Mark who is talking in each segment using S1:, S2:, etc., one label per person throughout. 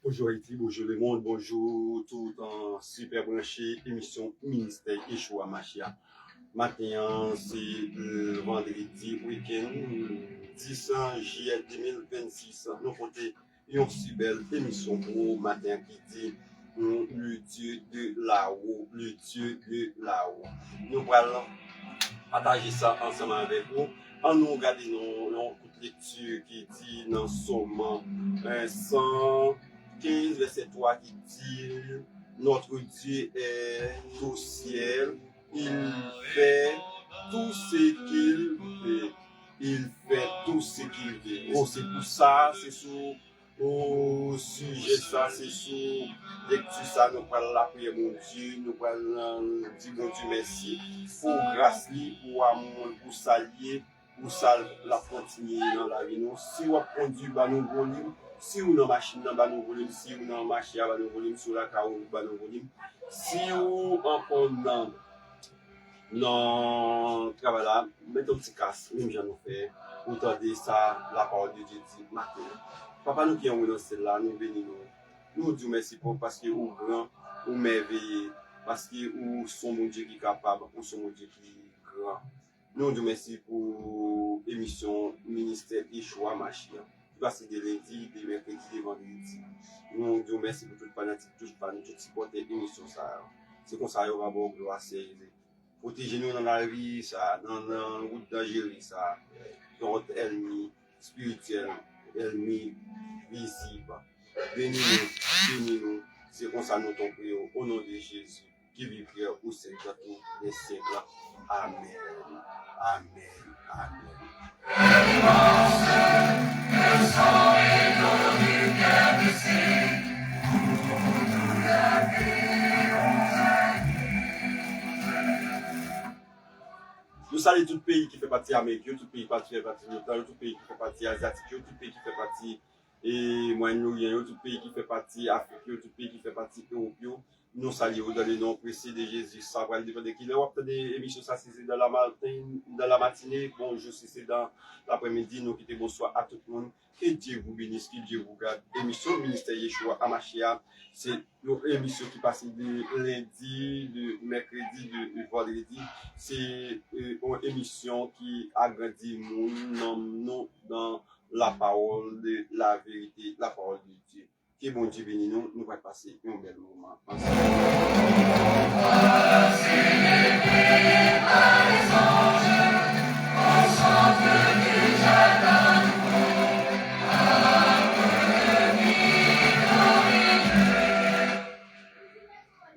S1: Bonjour Haïti, bonjour le monde, bonjour tout en super branché, émission Ministère Yeshua Machia. Matin, c'est le vendredi week-end, 10 juillet 2026. Nous comptons une si belle émission pour matin qui dit le Dieu de là-haut, le Dieu de là-haut. Nous allons partager ça ensemble avec vous. En nous regardant nos lecture qui dit dans Somme 115, verset 3 qui dit notre Dieu est au ciel, il fait tout ce qu'il fait. Il fait tout ce qu'il veut. Oh, c'est pour ça, c'est sur au sujet ça, c'est sur lecture ça, nous parlons la prière, mon Dieu, nous parlons dire mon Dieu merci pour grâce, pour amour, pour saluer, pour ça la continuer dans la vie. Si on conduit, bah nous volume, si on a machine, bah nous volume, si on a machine, bah nous volume, sur la carreau, bah nous volume, si on en non, travail là, mettons un petit casse, même j'en ai fait, pour tenter ça, la parole de Dieu dit matin. Papa, nous qui sommes dans celle-là, nous bénissons. Nous disons merci pour parce que vous grand, vous merveilleux, parce que vous sommes mon Dieu qui est capable, vous sommes mon Dieu qui est grand. Nous disons merci pour l'émission Ministère Yeshua Machia. Passer de lundi, de mercredi, de vendredi. Nous disons merci pour toute fanatique, toute fan, toute supporter l'émission. C'est comme ça qu'on va avoir gloire à Jésus. Protégez-nous dans la vie, ça, dans la route dangereuse, ça, dans notre ennemi spirituel, ennemi visible. Bénis-nous, c'est comme ça nous t'en prions, au nom de Jésus, qui vit au siècle de tous les siècles. Amen. Amen. Amen. Nous saluons tout le pays qui fait partie américain, tout le pays qui fait partie de l'OTAN, tout le pays qui fait partie asiatique, tout le pays qui fait partie Moyen-Orient, tout le pays qui fait partie Afrique, tout le pays qui fait partie Europe. Nous saluons dans le nom précis de Jésus. Ça va dépendre de qui l'heure. Des émissions, ça c'est dans la matinée. Bonjour, si c'est dans l'après-midi. Nous quittons bonsoir à tout le monde. Que Dieu vous bénisse, que Dieu vous garde. Émission Ministère Yeshua Amachia. C'est une émission qui passe de lundi, de mercredi, de vendredi. C'est une émission qui agrandit nous dans la parole de la vérité, la parole de Dieu. Que bon Dieu bénisse nous, nous allons passer un bel moment ensemble.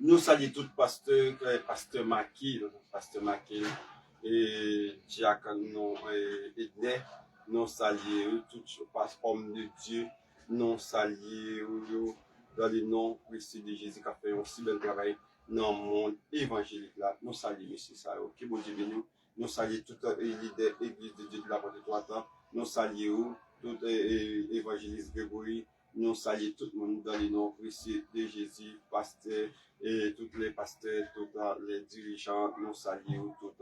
S1: Nous saluons tout pasteur Makil et diacono Edner. Nous saluons tout homme de Dieu. Nous saluons dans le nom précis de Jésus qui a fait un si bel travail dans le monde évangélique là. Nous saluons M. Sao, qui bon Dieu béni. Nous saluons toute l'église de Dieu de la Porte de Trois-Temps. Nous saluons tout évangéliste Grégory. Nous saluons tout le monde dans le nom précis de Jésus, pasteur et tous les pasteurs, tous les dirigeants. Nous saluons tous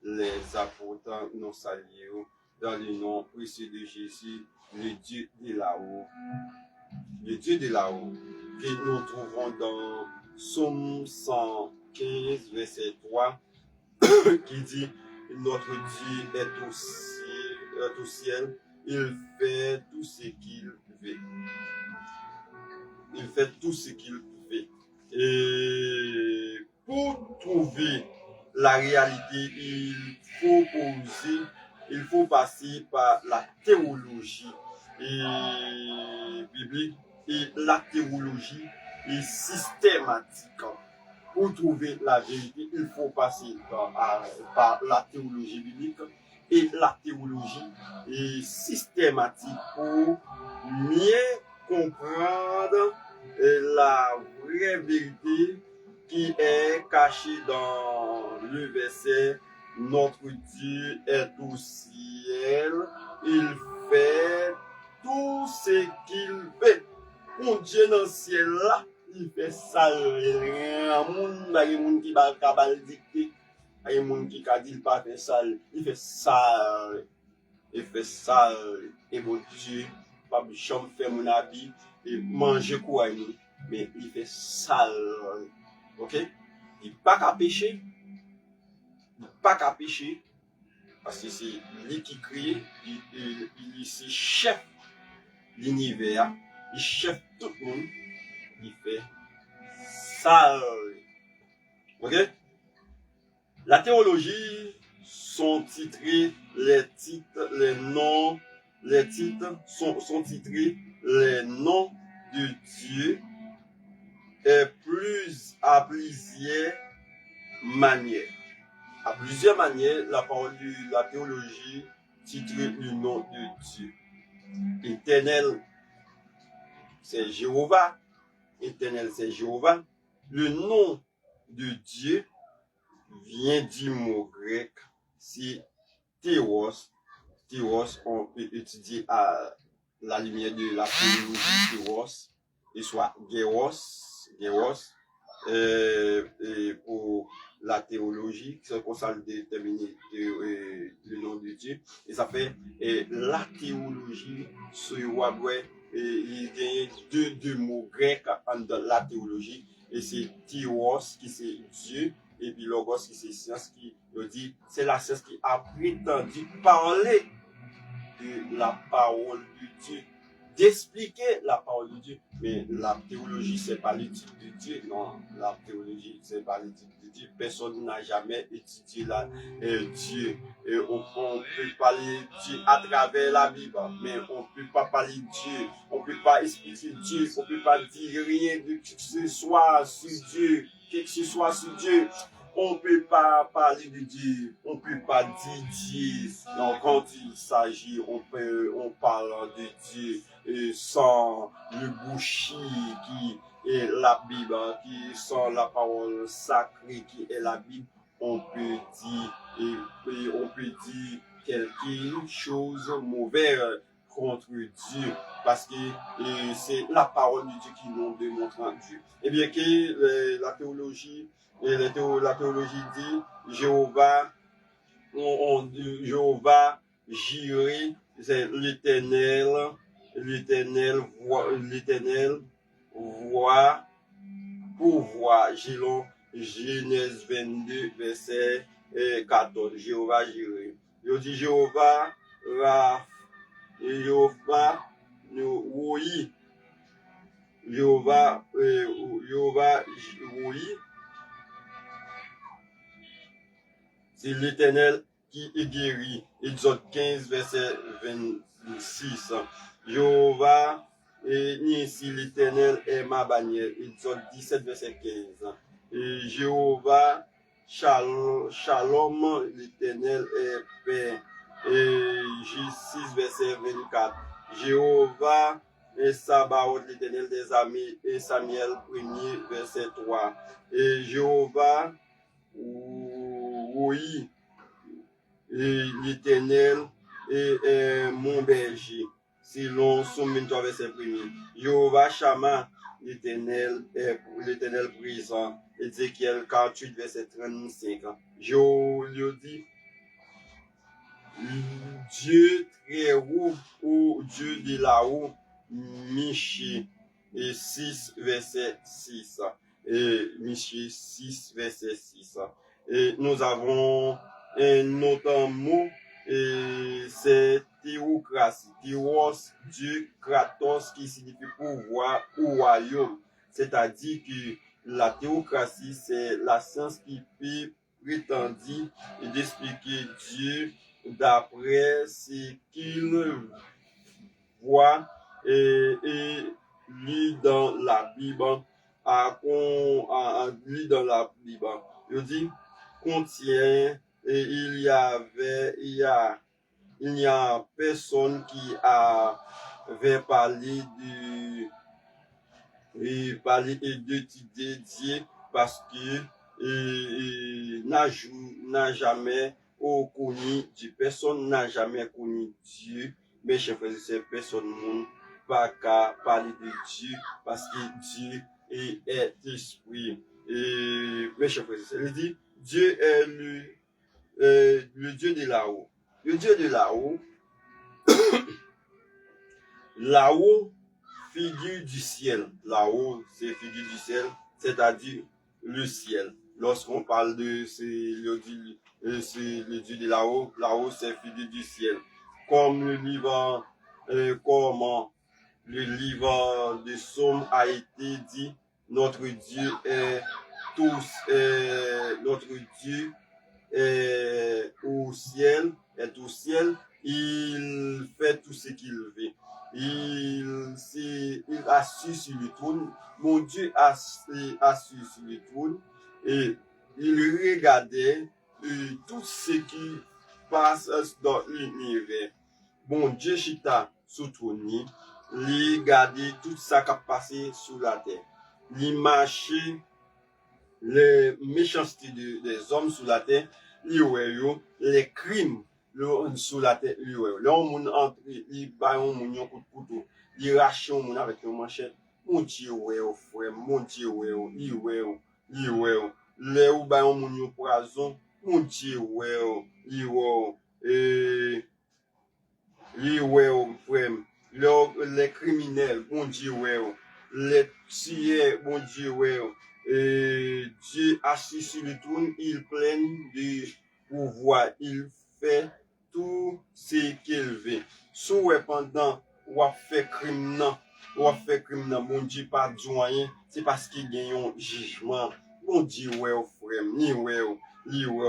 S1: les apôtres. Nous saluons dans le nom précieux de Jésus, le Dieu de là-haut. Le Dieu de là-haut, que nous trouvons dans Somme 115, verset 3, qui dit notre Dieu est au ciel, il fait tout ce qu'il veut. Il fait tout ce qu'il fait. Et pour trouver la réalité, il faut passer par la théologie biblique et la théologie est systématique. Pour trouver la vérité, il faut passer par la théologie biblique et la théologie est systématique pour mieux comprendre la vraie vérité qui est cachée dans le verset notre Dieu est au ciel, il fait tout ce qu'il veut. Mon Dieu dans le ciel là, il fait ça. Il y a des gens qui va dicter, il y a des gens qui ne disent pas faire ça. Il fait ça. Il fait ça. Et mon Dieu, pas chambre fait mon habit. manger quoi, mais il fait sale. Ok? Il pas qu'à pécher. Il pas qu'à pécher. Parce que c'est lui qui crée, il est chef de l'univers, il chef tout le monde, il fait sale. Ok? La théologie sont titrés, les titres sont titrés les noms de Dieu et à plusieurs manières. À plusieurs manières, la parole de la théologie titre le nom de Dieu. Éternel, c'est Jéhovah. Éternel, c'est Jéhovah. Le nom de Dieu vient du mot grec, c'est Théos. Théos, on peut étudier à la lumière de la théologie Théos, et soit Géos, et pour la théologie, c'est pour ça déterminer le nom de Dieu. Et ça fait la théologie, il y a deux mots grecs dans la théologie, et c'est Théos qui c'est Dieu, et puis Logos qui c'est science qui dit, c'est la science qui a prétendu parler de la parole de Dieu, d'expliquer la parole de Dieu. Mais la théologie, c'est pas l'étude de Dieu. Non, la théologie, c'est pas l'étude de Dieu. Personne n'a jamais étudié Dieu. Et on peut parler de Dieu à travers la Bible, mais on peut pas parler de Dieu. On peut pas expliquer Dieu. On peut pas dire rien de qui que ce soit sur Dieu. Qui que ce soit sur Dieu. On ne peut pas parler de Dieu, on ne peut pas dire Dieu. Donc, quand il s'agit, on parle de Dieu sans le bouchi qui est la Bible, qui sans la parole sacrée qui est la Bible. On peut dire quelque chose de mauvais contre Dieu, parce que c'est la parole de Dieu qui nous démontre en Dieu. Et bien que la théologie dit Jéhovah, Jéhovah Jireh, c'est l'éternel voit, pouvoir. Genèse 22, verset 14. Jéhovah Jireh. Je dis Jéhovah, oui. Jéhovah, oui. C'est l'Éternel qui est guéri. Exode 15, verset 26. Jéhovah, ici l'Éternel est ma bannière. Exode 17, verset 15. Et Jéhovah, Shalom, l'Éternel est paix. Et J6, verset 24. Jéhovah et Sabaoth, l'Éternel des armées. Et Samuel 1er, verset 3. Et Jéhovah, oui, l'Éternel est mon berger. Selon Somme 23, verset 1er. Jéhovah Shama, l'Éternel présent. Ézéchiel 48, verset 35. Je dis, Dieu très haut ou Dieu de là-haut, Michée et 6, verset 6. Et Michée 6, verset 6. Et nous avons un autre mot, et c'est théocratie. Théos, Dieu, Kratos, qui signifie pouvoir ou royaume. C'est-à-dire que la théocratie, c'est la science qui peut prétendre d'expliquer Dieu d'après ce qu'il voit et lit dans la Bible. Lit dans la Bible. Je dis, contient, et il n'y a personne qui avait parlé de Dieu, parce que n'a jamais connu Dieu. Personne n'a jamais connu Dieu. Mais chers frères et sœurs, personne n'a pas qu'à parler de Dieu, parce que Dieu est esprit. Et mes chers frères et sœurs, il dit, Dieu est le Dieu de là-haut. Le Dieu de là-haut, là-haut figure du ciel. Là-haut, c'est figure du ciel, c'est-à-dire le ciel. Lorsqu'on parle de le Dieu de là-haut, là-haut, c'est figure du ciel. Comme comment le livre de Somme a été dit, notre Dieu est notre Dieu est au ciel, il fait tout ce qu'il veut. Il assure sur le trône. Mon Dieu assure sur le trône et il regardait tout ce qui passe dans l'univers. Bon Dieu chita sous trône, il regardait tout ça qui a passé sur la terre. Il marchait les méchancetés des hommes sur la terre, les crimes sur la terre, là on entre, il bat un moun coup de couteau, il rache un moun avec une manchette, mon Dieu frère, mon Dieu les ou bat un moun poison, mon Dieu frère, les criminels, mon Dieu les tueurs, mon Dieu et Dieu assis sur le trône, il plein de pouvoir, il fait tout ce qu'il veut. Sous pendant ou a fait crime non, mon Dieu pas joint, c'est parce qu'il y a un jugement. Mon Dieu frère,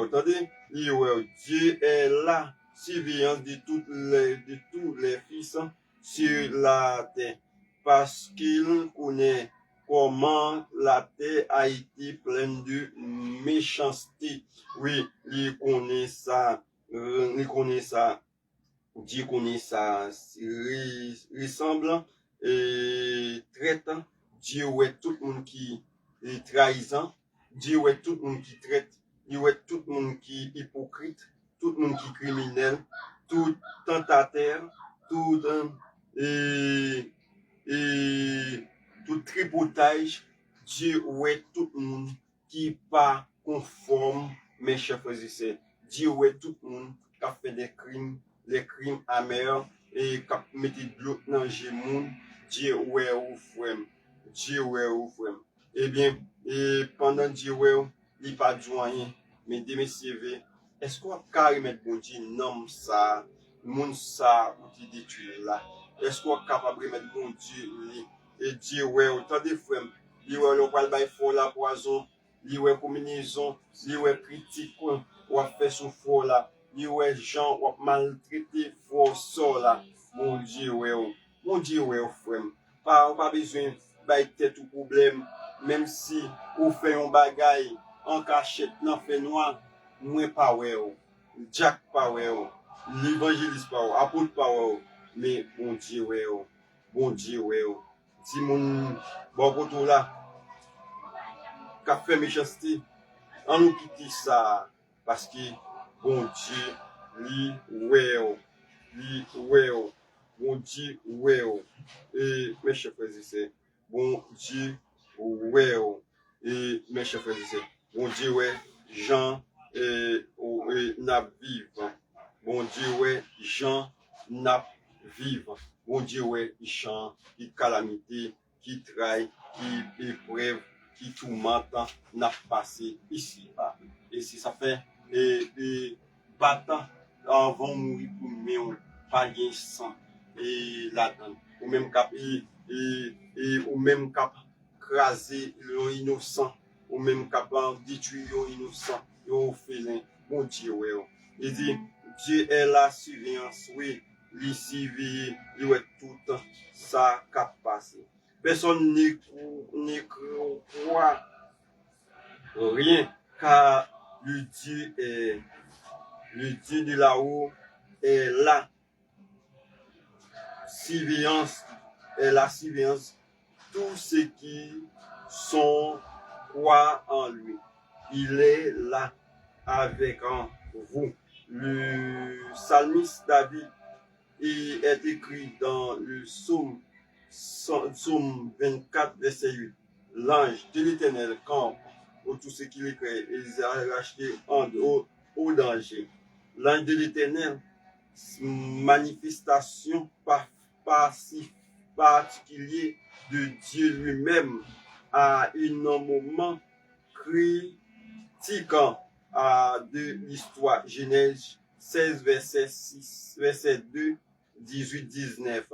S1: attendez, Dieu est là, surveillance de tous les fils sur la terre, parce qu'il connaît comment la terre a été pleine de méchanceté. Oui, il connaît ça. Dieu connaît ça. Ressemble et traitant. Dieu est tout le monde qui est trahissant. Dieu est tout le monde qui traite. Dieu est tout le monde qui est hypocrite. Tout le monde qui est criminel. Tout tentateur. Tout tout tripotage, Dieu est tout le monde qui pas conforme, mes chers frères et sœurs. Dieu est tout le monde qui a fait des crimes, les crimes amers et qui a mis de l'eau dans le monde. Dieu est au frère. Dieu est au frère. Eh bien, et pendant Dieu il pas de rien, mais de mes CV, est-ce qu'on a carrément bon Dieu nomme ça, monde ça, qui détruit là? Est-ce qu'on est capable de mettre bon Dieu et Dieu autant de frères, il ouais le parle by fort la poison, il ouais combinaison, il ouais critique ou a fait sous fort là, il ouais gens ou maltraité fort ça là. Mon Dieu frère. Pas besoin de tête ou problème, même si ou fait un bagaille en cachette dans fait noir, moi pas Jack pas l'évangéliste pas apôtre pas mais bon Dieu si mon bon poteau là qu'a fait méchanceté on nous quitte ça parce que bon Dieu bon Dieu et mes chers frères et sœurs bon Dieu et mes chers frères et sœurs bon Dieu Jean n'a vivre bon Dieu Jean n'a vivre. Bon Dieu, Jean, qui calamité, qui trahi, qui épreuve, qui tourmente, n'a passé ici. Et si ça fait, battant, avant de mourir pour nous, pas de sang, et là-dedans, ou même cap, ou même cap, craser l'innocent, ou même cap, détruire l'innocent, et félin. Bon Dieu, il dit, Dieu est la surveillance, oui. Il surveille, il est tout ça qui a passé. Personne ne croit rien, car le Dieu de là-haut est là. Surveillance est la surveillance. Tous ceux qui sont croient en lui. Il est là avec vous. Le psalmiste David il est écrit dans le psaume 24, verset 8. L'ange de l'Éternel campe pour tout ce qu'il écrit, ils ont racheté au danger. L'ange de l'Éternel, manifestation particulier de Dieu lui-même à un moment critique de l'histoire. Genèse 16, verset 6, verset 2, 18, 19.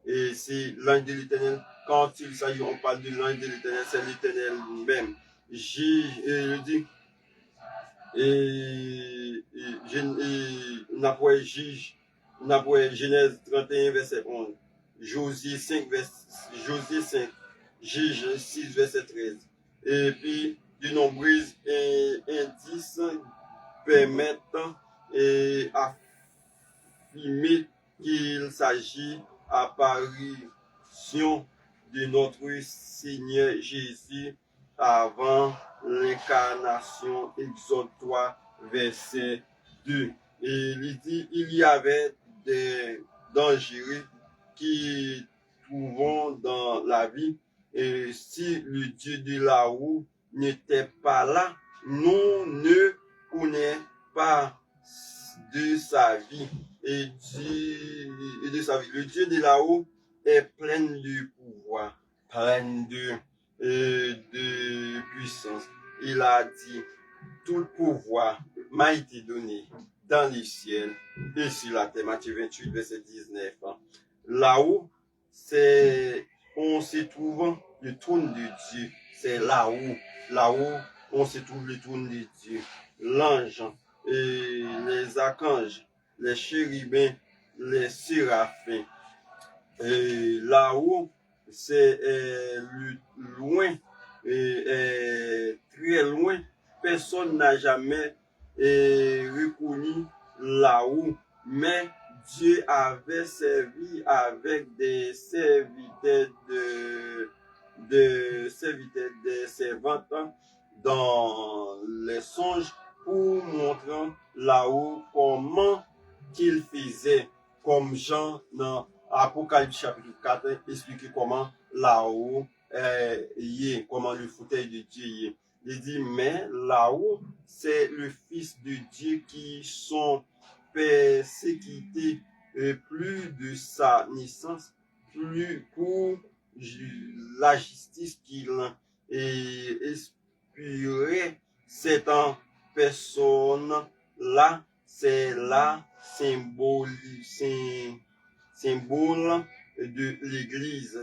S1: Et c'est l'ange de l'Éternel. Quand il s'agit, on parle de l'ange de l'Éternel, c'est l'Éternel lui-même. Je dis, n'après Genèse 31, verset 11. Josué 5, Juge 6, verset 13. Et puis, de nombreux indices permettent affirmer qu'il s'agit apparition de notre Seigneur Jésus avant l'incarnation. Exode 3, verset 2. Et il dit, il y avait des dangers qui trouvons dans la vie. Et si le Dieu de là-haut n'était pas là, nous ne connaissons pas de sa vie et de sa vie. Le Dieu de là-haut est plein de pouvoir, plein de puissance. Il a dit, tout pouvoir m'a été donné dans les ciels et sur la terre. Matthieu 28, verset 19. Là-haut, on se trouve le trône de Dieu. C'est là-haut. Là-haut, on se trouve le trône de Dieu. L'ange, et les archanges, les chérubins, les séraphins. Et là-haut, c'est loin, très loin. Personne n'a jamais reconnu là-haut, mais Dieu avait servi avec des serviteurs des servantes dans les songes pour montrer là-haut comment qu'il faisait, comme Jean dans Apocalypse chapitre 4 explique comment là-haut comment le fauteuil de Dieu y est. Il dit, mais là-haut, c'est le Fils de Dieu qui sont persécutés plus de sa naissance, plus pour la justice qu'il inspirait cette personne-là, c'est la symbole de l'église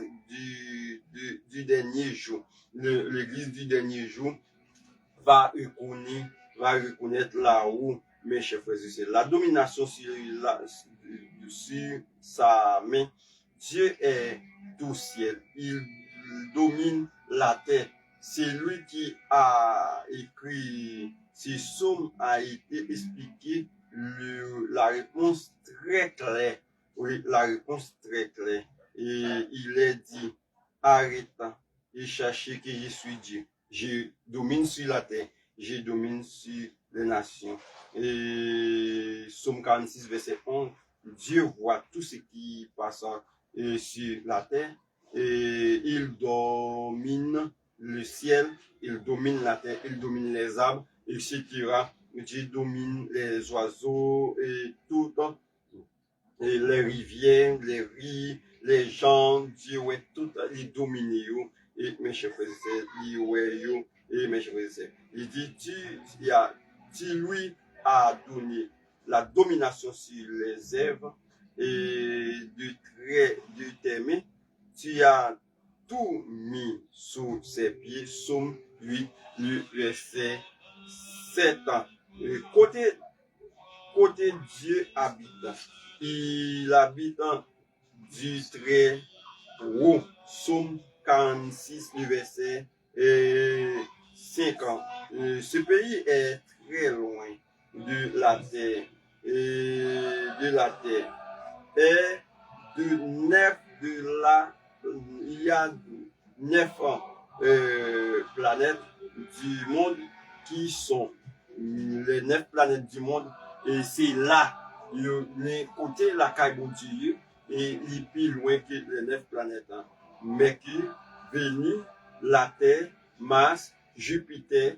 S1: du dernier jour. L'église du dernier jour va reconnaître là-haut, mes chers frères et sœurs, la domination sur sa main. Dieu est au ciel, il domine la terre. C'est lui qui a écrit ces psaumes, a été expliqué la réponse très claire. Oui, la réponse très claire. Et il est dit, arrêtez et cherchez que je suis Dieu. Je domine sur la terre, je domine sur les nations. Et Psaume 46, verset 11, Dieu voit tout ce qui passe sur la terre et il domine le ciel, il domine la terre, il domine les arbres, etc. Dieu domine les oiseaux et tout, et les rivières, les riz, les gens, Dieu ouais tout, il domine yo. Et mes chers frères et sœurs, il ouais yo, et mes chers frères et sœurs, il dit Dieu lui a donné la domination sur les œuvres et de tes mains, tu as tout mis sous ses pieds. Psaume 8, le verset 7. Côté Dieu habite, il habite du très haut. Psaume 46, le verset 5. Ce pays est très loin de la terre. Et il y a 9 planètes du monde qui sont les 9 planètes du monde. Et c'est là, le côté la caille Dieu, et il est plus loin que les 9 planètes. Mercure, Vénus, la Terre, Mars, Jupiter,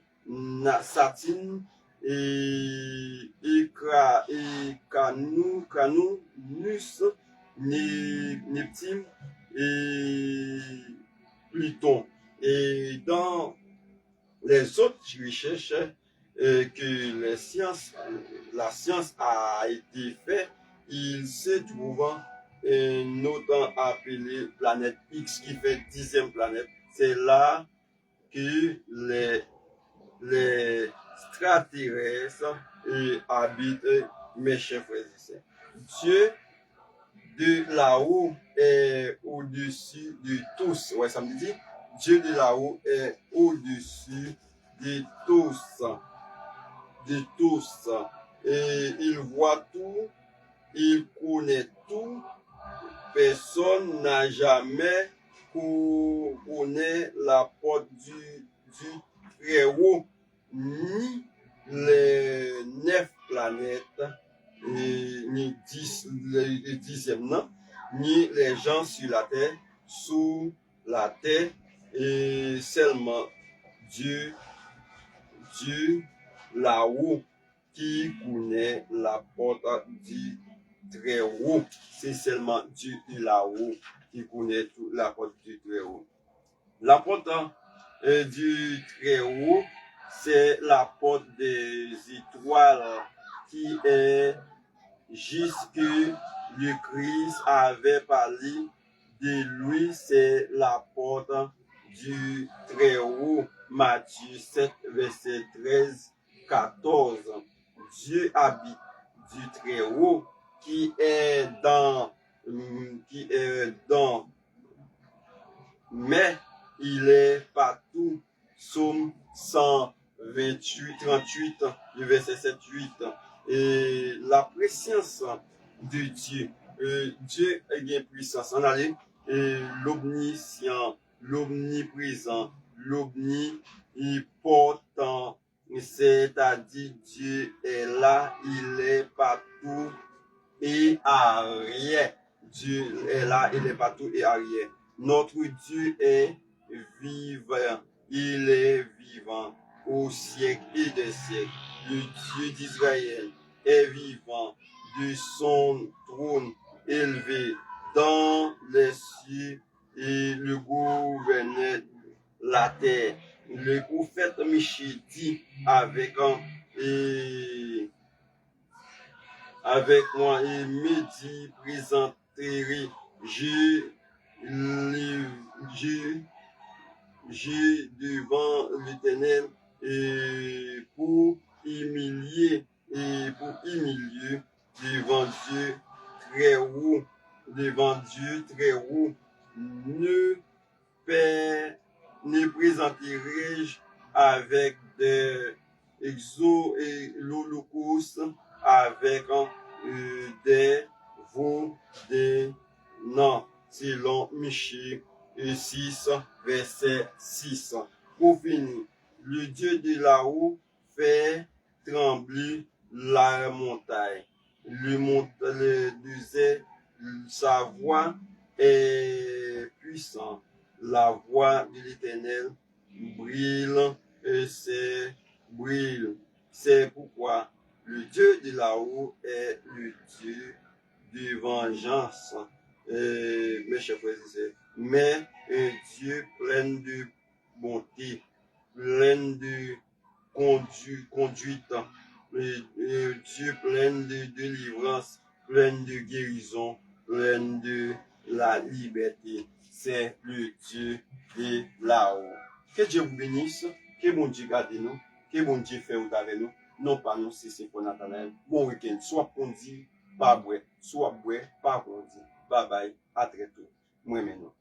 S1: Saturne, et Uranus, Neptune, et Pluton. Et dans les autres recherches que la science a été faite, il se trouve une autre appelée planète X qui fait 10e planète. C'est là que les extraterrestres habitent, mes chers frères et sœurs. Dieu de là-haut est au-dessus de tous. Ouais, ça me dit, Dieu de là-haut est au-dessus de tous. De tous. Et il voit tout, il connaît tout. Personne n'a jamais connaît la porte du Très-Haut, ni les 9 planètes, ni 10, le 10e, non, ni les gens sur la terre, sous la terre, et seulement Dieu là-haut qui connaît la porte du Très-Haut. C'est seulement Dieu là-haut qui connaît la porte du Très-Haut. La porte du Très-Haut, c'est la porte des étoiles qui est jusque le Christ avait parlé de lui, c'est la porte du Très-Haut. Matthieu 7, verset 13, 14. Dieu habite du Très-Haut qui est dans, mais il est partout. Psaume 128, 38, le verset 7, 8. Et la présence de Dieu, Dieu est bien puissance. On a l'omniscient, l'omniprésent, l'omnipotent, c'est-à-dire Dieu est là, il est partout et arrière. Dieu est là, il est partout et arrière. Notre Dieu est vivant, il est vivant au siècle et des siècles. Le Dieu d'Israël est vivant de son trône élevé dans les cieux et le gouverneur la terre. Le prophète Michée dit avec moi et me dit présenterai j'ai devant l'Éternel et pour humilier devant Dieu très haut, ne présenterai-je avec des exos et l'holocauste avec des veaux des non, selon Michée 6, verset 6. Pour finir, le Dieu de là-haut fait trembler la montagne. Le désert, sa voix est puissante. La voix de l'Éternel brille brille. C'est pourquoi le Dieu de là-haut est le Dieu de vengeance, mes chers frères et sœurs, mais un Dieu plein de bonté, plein de conduite, un Dieu plein de délivrance, plein de guérison, plein de la liberté. C'est le Dieu de là-haut. Que Dieu vous bénisse, que mon Dieu garde nous, que mon Dieu fait avec nous. Non pas nous, c'est pour Nathanaël. Bon week-end, soit pour dire, pas boire, soit boire, pas pour dire. Bye bye, à très tôt. Moi maintenant.